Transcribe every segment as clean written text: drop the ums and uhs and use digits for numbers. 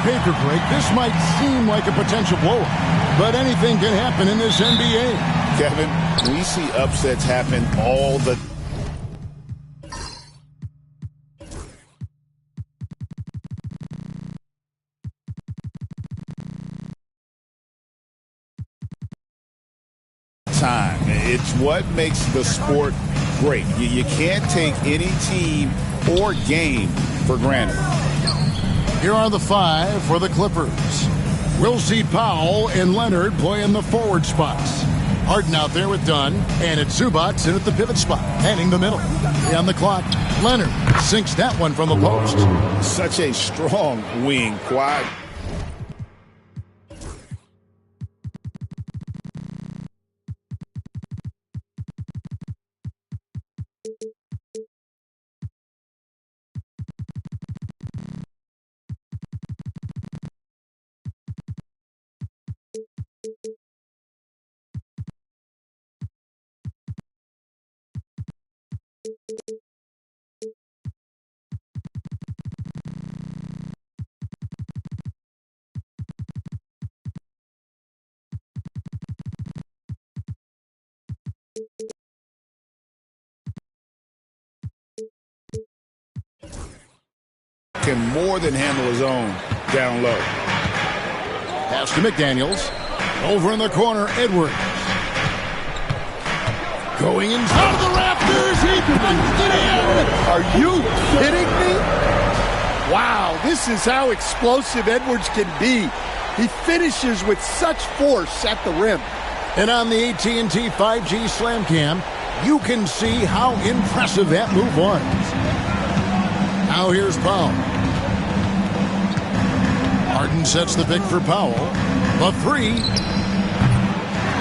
paper, Greg, this might seem like a potential blowout, but anything can happen in this NBA. Kevin, we see upsets happen all the time. It's what makes the sport great. You can't take any team or game for granted. Here are the five for the Clippers. We'll see Powell and Leonard play in the forward spots. Harden out there with Dunn, and it's Zubac in at the pivot spot, handing the middle. 3 on the clock. Leonard sinks that one from the post. Such a strong wing, Kawhi. Can more than handle his own down low. Pass to McDaniels. Over in the corner, Edwards. Going inside of the rafters. He puts it in. Are you kidding me? Wow, this is how explosive Edwards can be. He finishes with such force at the rim. And on the AT&T 5G Slam Cam, you can see how impressive that move was. Now here's Powell. Harden sets the pick for Powell. The three.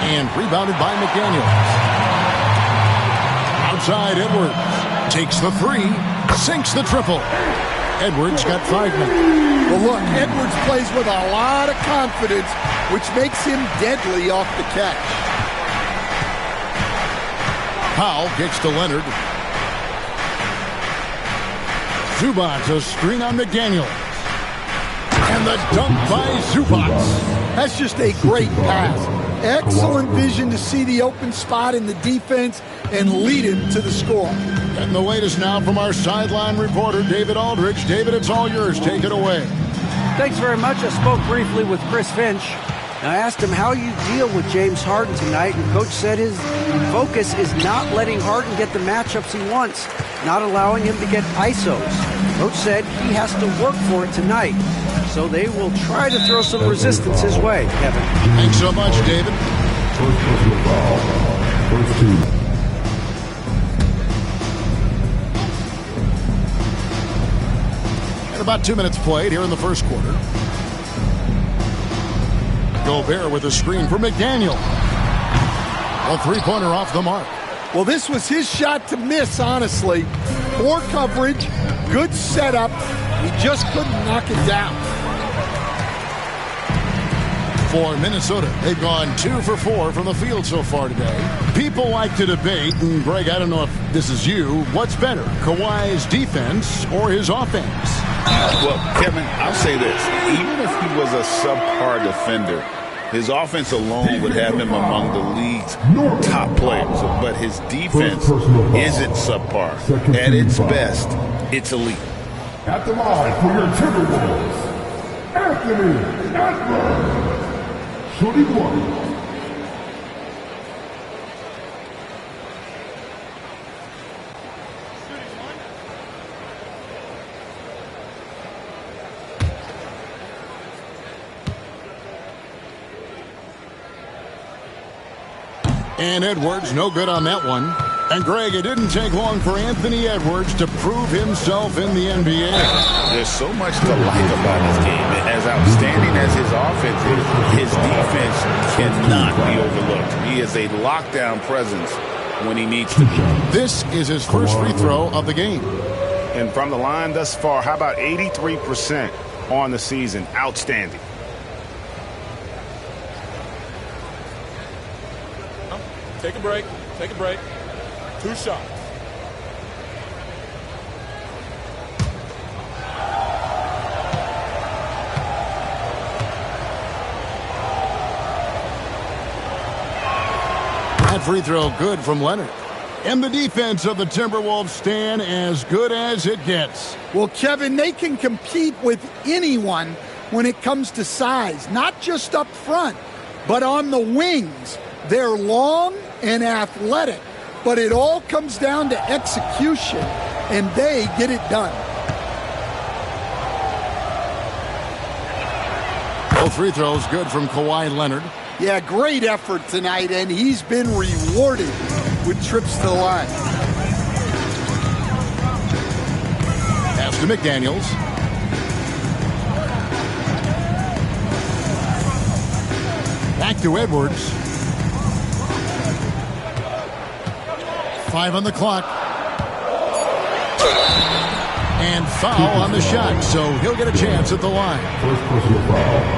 And rebounded by McDaniels. Outside Edwards. Takes the three. Sinks the triple. Edwards got 5 minutes. Well, look, Edwards plays with a lot of confidence, which makes him deadly off the catch. Powell kicks to Leonard. Zubac, a screen on McDaniels. And the dunk by Zubac. That's just a great pass. Excellent vision to see the open spot in the defense and lead him to the score. And the latest now from our sideline reporter, David Aldridge. David, it's all yours. Take it away. Thanks very much. I spoke briefly with Chris Finch. And I asked him how you deal with James Harden tonight, and Coach said his focus is not letting Harden get the matchups he wants, not allowing him to get ISOs. Coach said he has to work for it tonight, so they will try to throw some resistance his way, Kevin. Thanks so much, David. First team. And about 2 minutes played here in the first quarter. Gobert with a screen for McDaniel. A three-pointer off the mark. Well, this was his shot to miss, honestly. Poor coverage, good setup. He just couldn't knock it down. For Minnesota, they've gone 2 for 4 from the field so far today. People like to debate, and Greg, I don't know if this is you, what's better, Kawhi's defense or his offense? Well, Kevin, I'll say this. Even if he was a subpar defender, his offense alone would have him among the league's top players. But his defense isn't subpar. At its best, it's elite. At the line for your Timberwolves, Anthony Edwards. Shooting one. And Edwards, no good on that one. And Greg, it didn't take long for Anthony Edwards to prove himself in the NBA. There's so much to like about his game. As outstanding as his offense is, his defense cannot be overlooked. He is a lockdown presence when he needs to be. This is his first free throw of the game. And from the line thus far, how about 83% on the season? Outstanding. Take a break. Take a break. 2 shots. free throw good from Leonard. And the defense of the Timberwolves stand as good as it gets. Well, Kevin, they can compete with anyone when it comes to size, not just up front, but on the wings. They're long and athletic, but it all comes down to execution, and they get it done. Both free throws good from Kawhi Leonard. Yeah, great effort tonight, and he's been rewarded with trips to the line. Pass to McDaniels. Back to Edwards. 5 on the clock. And foul on the shot, so he'll get a chance at the line.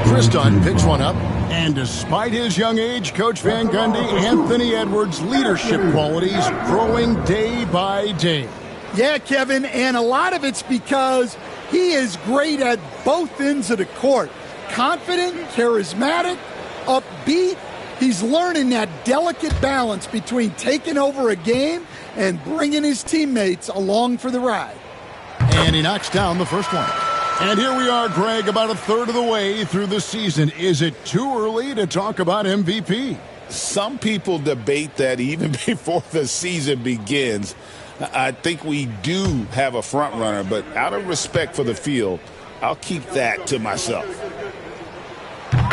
Chris Dunn picks one up. And despite his young age, Coach Van Gundy, Anthony Edwards' leadership qualities growing day by day. Yeah, Kevin, and a lot of it's because he is great at both ends of the court. Confident, charismatic, upbeat. He's learning that delicate balance between taking over a game and bringing his teammates along for the ride. And he knocks down the first one. And here we are, Greg, about a third of the way through the season. Is it too early to talk about MVP? Some people debate that even before the season begins. I think we do have a front runner, but out of respect for the field, I'll keep that to myself.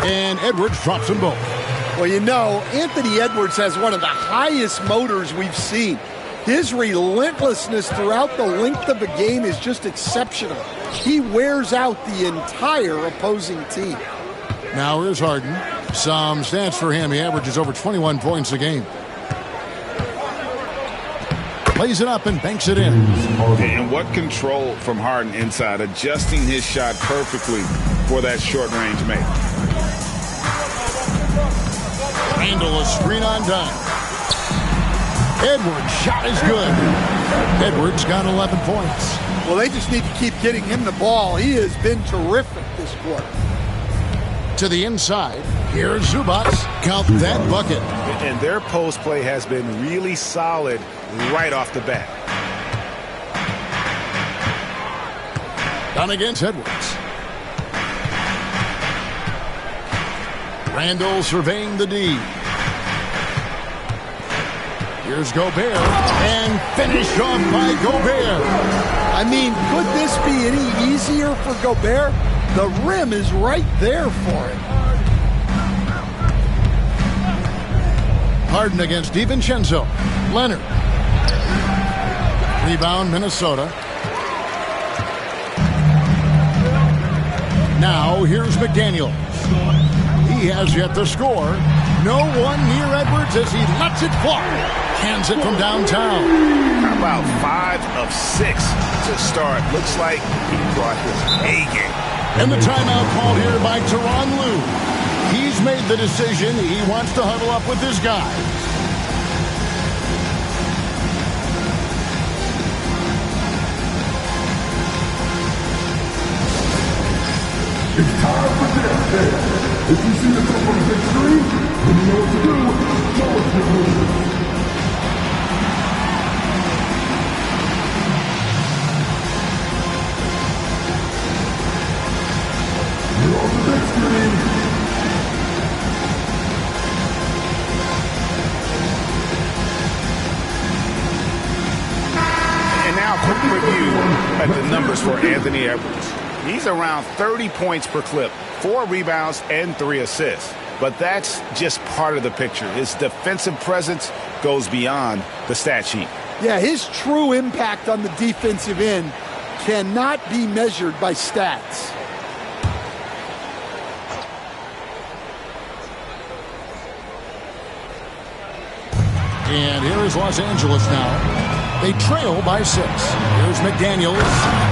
And Edwards drops them both. Well, you know, Anthony Edwards has one of the highest motors we've seen. His relentlessness throughout the length of a game is just exceptional. He wears out the entire opposing team. Now here's Harden. Some stats for him. He averages over 21 points a game. Plays it up and banks it in. And what control from Harden inside, adjusting his shot perfectly for that short-range make. Randle a screen on Dunn. Edwards' shot is good. Edwards got 11 points. Well, they just need to keep getting him the ball. He has been terrific this quarter. To the inside, here's Zubac. Count that bucket. And their post play has been really solid right off the bat. Down against Edwards. Randle surveying the D. Here's Gobert, and finished off by Gobert. I mean, could this be any easier for Gobert? The rim is right there for him. Harden against DiVincenzo. Leonard. Rebound, Minnesota. Now, here's McDaniels. He has yet to score. No one near Edwards as he lets it fly. Hands it from downtown. How about 5 of 6 to start? Looks like he brought his A game. And the timeout called here by Tyronn Lue. He's made the decision. He wants to huddle up with his guys. It's time for this. If you see the Clippers victory, then you know what to do. Show us your moves. You're on the big screen. And now a quick review at the numbers for Anthony Edwards. He's around 30 points per clip, 4 rebounds, and 3 assists. But that's just part of the picture. His defensive presence goes beyond the stat sheet. Yeah, his true impact on the defensive end cannot be measured by stats. And here is Los Angeles now. They trail by 6. Here's McDaniels.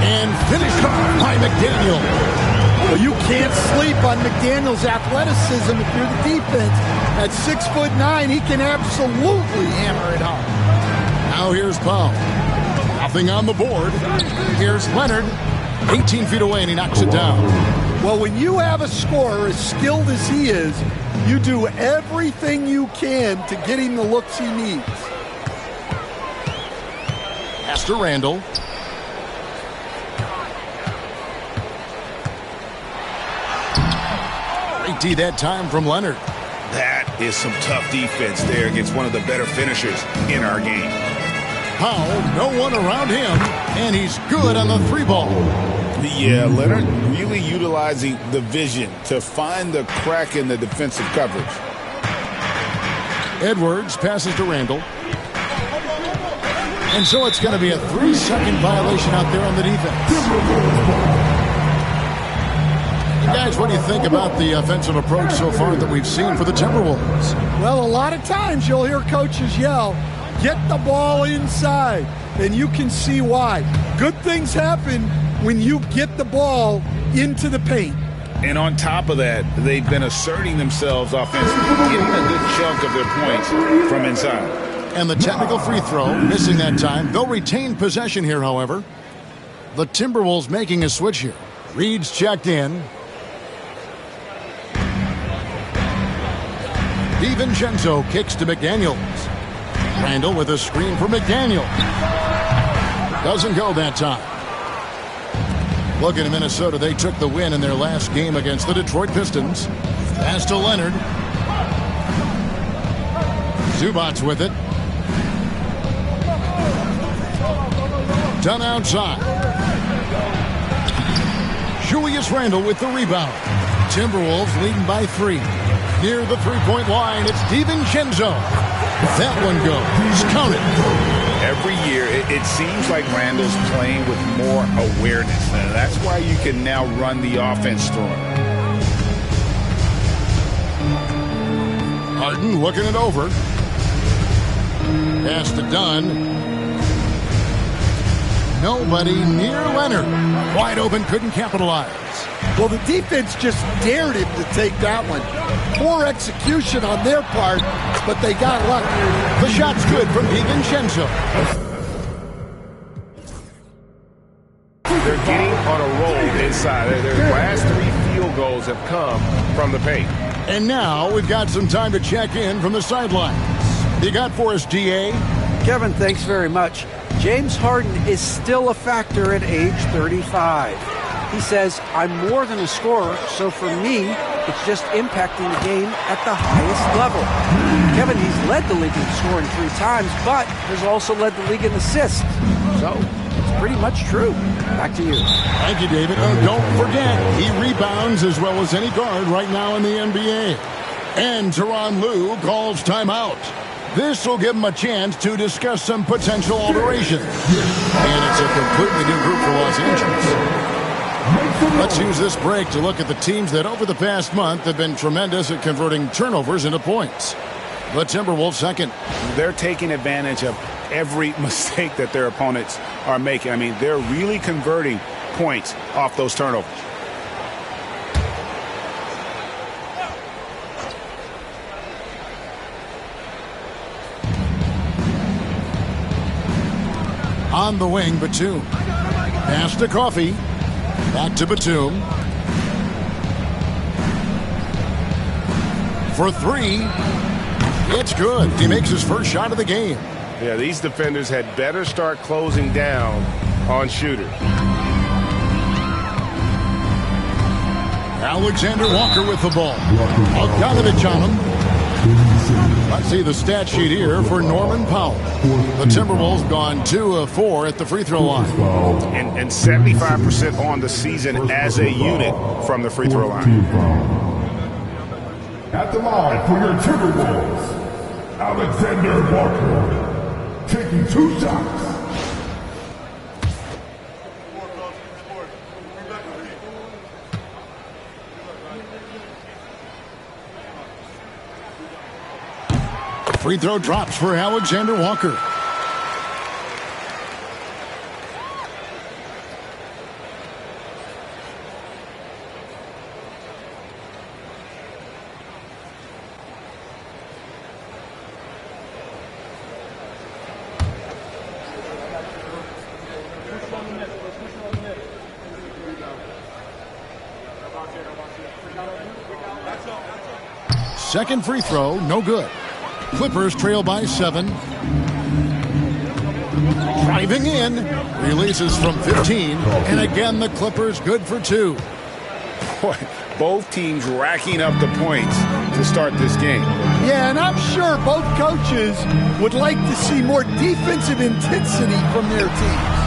And finished off by McDaniels. Well, you can't sleep on McDaniels' athleticism if you're the defense. At 6'9", he can absolutely hammer it home. Now here's Powell. Nothing on the board. Here's Leonard. 18 feet away, and he knocks it down. Well, when you have a scorer as skilled as he is, You do everything you can to get him the looks he needs. Pass to Randall. Great D that time from Leonard. That is some tough defense there against one of the better finishers in our game. Powell, no one around him, and he's good on the three ball. Yeah, Leonard really utilizing the vision to find the crack in the defensive coverage. Edwards passes to Randall. And so it's going to be a 3-second violation out there on the defense. Guys, what do you think about the offensive approach so far that we've seen for the Timberwolves? Well, a lot of times you'll hear coaches yell, get the ball inside, and you can see why. Good things happen when you get the ball into the paint. And on top of that, they've been asserting themselves offensively, getting a good chunk of their points from inside. And the technical free throw, missing that time. They'll retain possession here, however. The Timberwolves making a switch here. Reed's checked in. DiVincenzo kicks to McDaniels. Randall with a screen for McDaniels. Doesn't go that time. Looking at Minnesota, they took the win in their last game against the Detroit Pistons. Pass to Leonard. Zubats with it. Done outside. Julius Randle with the rebound. Timberwolves leading by 3. Near the three-point line, it's DiVincenzo. That one goes. Count it. Every year, it seems like Randall's playing with more awareness. And that's why you can now run the offense through him. Harden looking it over. Pass to Dunn. Nobody near Leonard. Wide open, couldn't capitalize. Well, the defense just dared him to take that one. Poor execution on their part, but they got lucky. The shot's good from DiVincenzo. They're getting on a roll inside. Their last 3 field goals have come from the paint. And now we've got some time to check in from the sidelines. You got for us, DA? Kevin, thanks very much. James Harden is still a factor at age 35. He says, I'm more than a scorer, so for me, it's just impacting the game at the highest level. Kevin, he's led the league in scoring 3 times, but has also led the league in assists. So, it's pretty much true. Back to you. Thank you, David. Don't forget, he rebounds as well as any guard right now in the NBA. And Tyronn Lue calls timeout. This will give him a chance to discuss some potential alterations. And it's a completely new group for Los Angeles. Let's use this break to look at the teams that over the past month have been tremendous at converting turnovers into points. The Timberwolves second. They're taking advantage of every mistake that their opponents are making. I mean, they're really converting points off those turnovers. On the wing, Batum. Pass to Coffee. Back to Batum. For 3. It's good. He makes his first shot of the game. Yeah, these defenders had better start closing down on shooters. Alexander Walker with the ball. Bogdanovich on him. Let's see the stat sheet here for Norman Powell. The Timberwolves gone 2 of 4 at the free throw line. And 75% on the season as a unit from the free throw line. At the line for your Timberwolves, Alexander Walker, taking 2 shots. Free throw drops for Alexander Walker. Second free throw, no good. Clippers trail by 7. Driving in, releases from 15, and again the Clippers good for 2. Boy, both teams racking up the points to start this game. Yeah, and I'm sure both coaches would like to see more defensive intensity from their teams.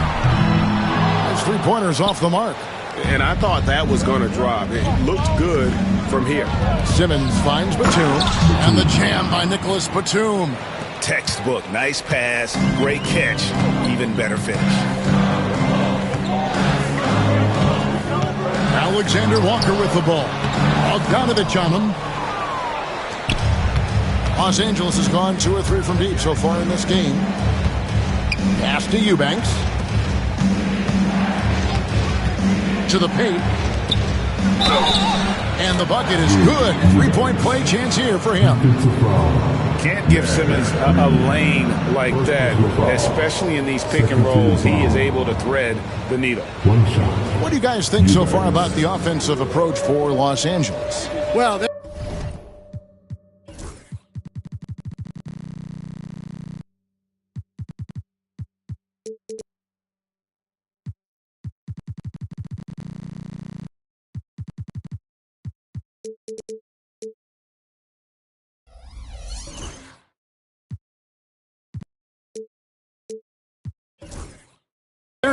There's 3-pointers off the mark. And I thought that was going to drop. It looked good from here. Simmons finds Batum, and the jam by Nicholas Batum. Textbook, nice pass, great catch, even better finish. Alexander Walker with the ball. Bogdanovich on him. Los Angeles has gone 2 or 3 from deep so far in this game. Pass to Eubanks. To the paint. And the bucket is good. 3-point play chance here for him. Can't give Simmons a lane like that, especially in these pick and rolls. He is able to thread the needle. What do you guys think so far about the offensive approach for Los Angeles? Well, they're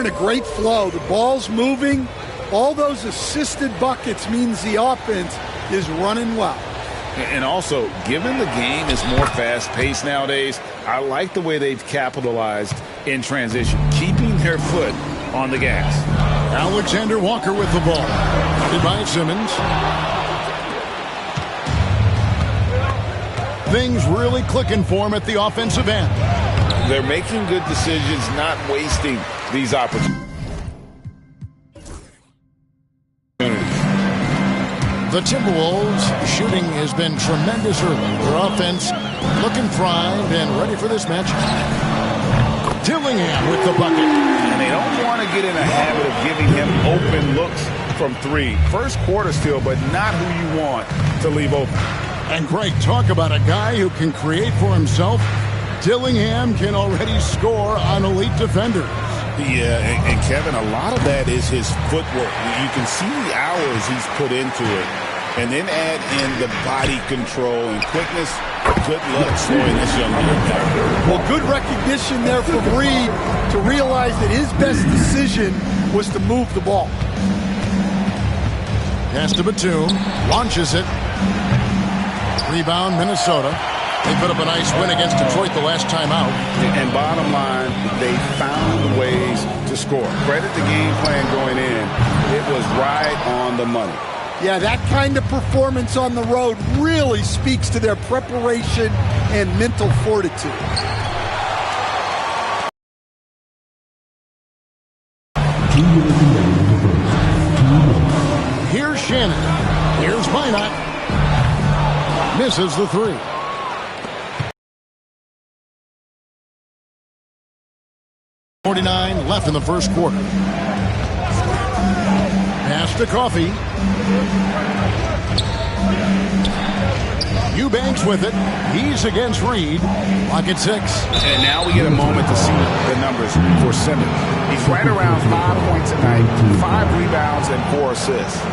in a great flow. The ball's moving. All those assisted buckets means the offense is running well. And also, given the game is more fast-paced nowadays, I like the way they've capitalized in transition, keeping their foot on the gas. Alexander Walker with the ball. Guarded by Simmons. Things really clicking for him at the offensive end. They're making good decisions, not wasting these opportunities. The Timberwolves shooting has been tremendous early. Their offense looking primed and ready for this match. Dillingham with the bucket. And they don't want to get in a habit of giving him open looks from 3. First quarter still, but not who you want to leave open. And Greg, talk about a guy who can create for himself. Dillingham can already score on elite defenders. Yeah, and Kevin, a lot of that is his footwork. You can see the hours he's put into it. And then add in the body control and quickness. Good luck slowing this young man down. Well, good recognition there from Reed to realize that his best decision was to move the ball. Pass to Batum. Launches it. Rebound, Minnesota. They put up a nice win against Detroit the last time out. And bottom line, they found ways to score. Credit the game plan going in. It was right on the money. Yeah, that kind of performance on the road really speaks to their preparation and mental fortitude. Here's Shannon. Here's Minot. Misses the 3. .49 left in the first quarter. Pass to Coffey. Eubanks with it. He's against Reed. Lock at 6. And now we get a moment to see the numbers for Simmons. He's right around 5 points a night, 5 rebounds, and 4 assists.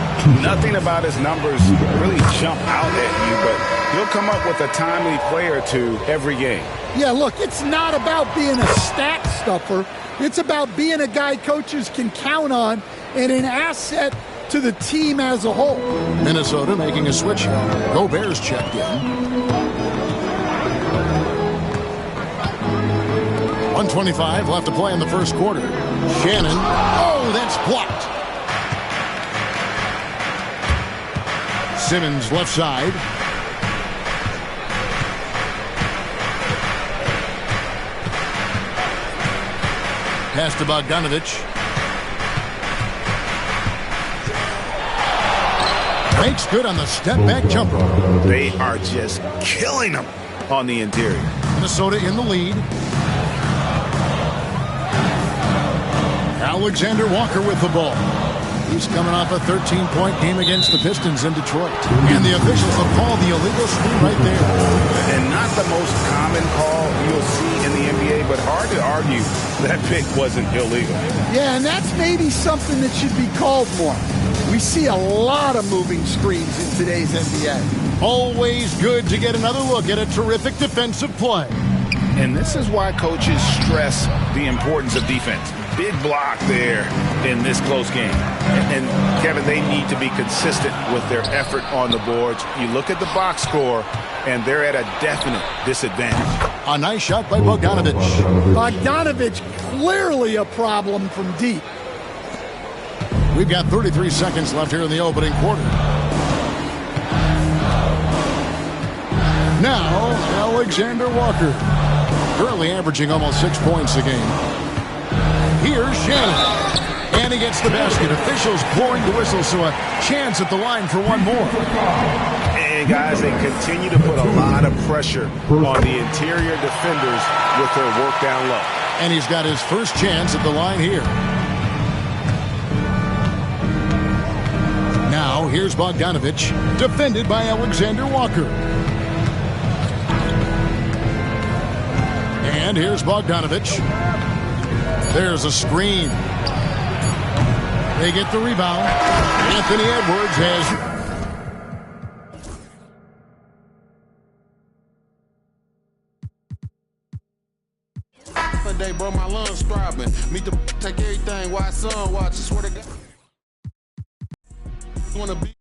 Nothing about his numbers really jump out at you, but he'll come up with a timely play or two every game. Yeah, look, it's not about being a stat stuffer. It's about being a guy coaches can count on and an asset to the team as a whole. Minnesota making a switch. Gobert's checked in. 1:25 left to play in the first quarter. Shannon. Oh, that's blocked. Simmons left side. Pass to Bogdanovich. Makes good on the step-back jumper. They are just killing them on the interior. Minnesota in the lead. Alexander Walker with the ball. He's He's coming off a 13-point game against the Pistons in Detroit. And the officials have called the illegal screen right there. And not the most common call you'll see in the NBA, but hard to argue that pick wasn't illegal. Yeah, and that's maybe something that should be called more. We see a lot of moving screens in today's NBA. Always good to get another look at a terrific defensive play. And this is why coaches stress the importance of defense. Big block there in this close game. And Kevin, they need to be consistent with their effort on the boards. You look at the box score, and they're at a definite disadvantage. A nice shot by Bogdanovic. Bogdanovic clearly a problem from deep. We've got 33 seconds left here in the opening quarter. Now, Alexander Walker. Currently averaging almost 6 points a game. Here's Shannon. And he gets the basket. Officials blowing the whistle, so a chance at the line for one more. And guys, they continue to put a lot of pressure on the interior defenders with their work down low. And he's got his first chance at the line here. Now, here's Bogdanovic, defended by Alexander Walker. And here's Bogdanovic. There's a screen. They get the rebound. Anthony Edwards has... One day, bro, my lungs throbbing. Meet the take everything while son watches. Swear to God. Wanna be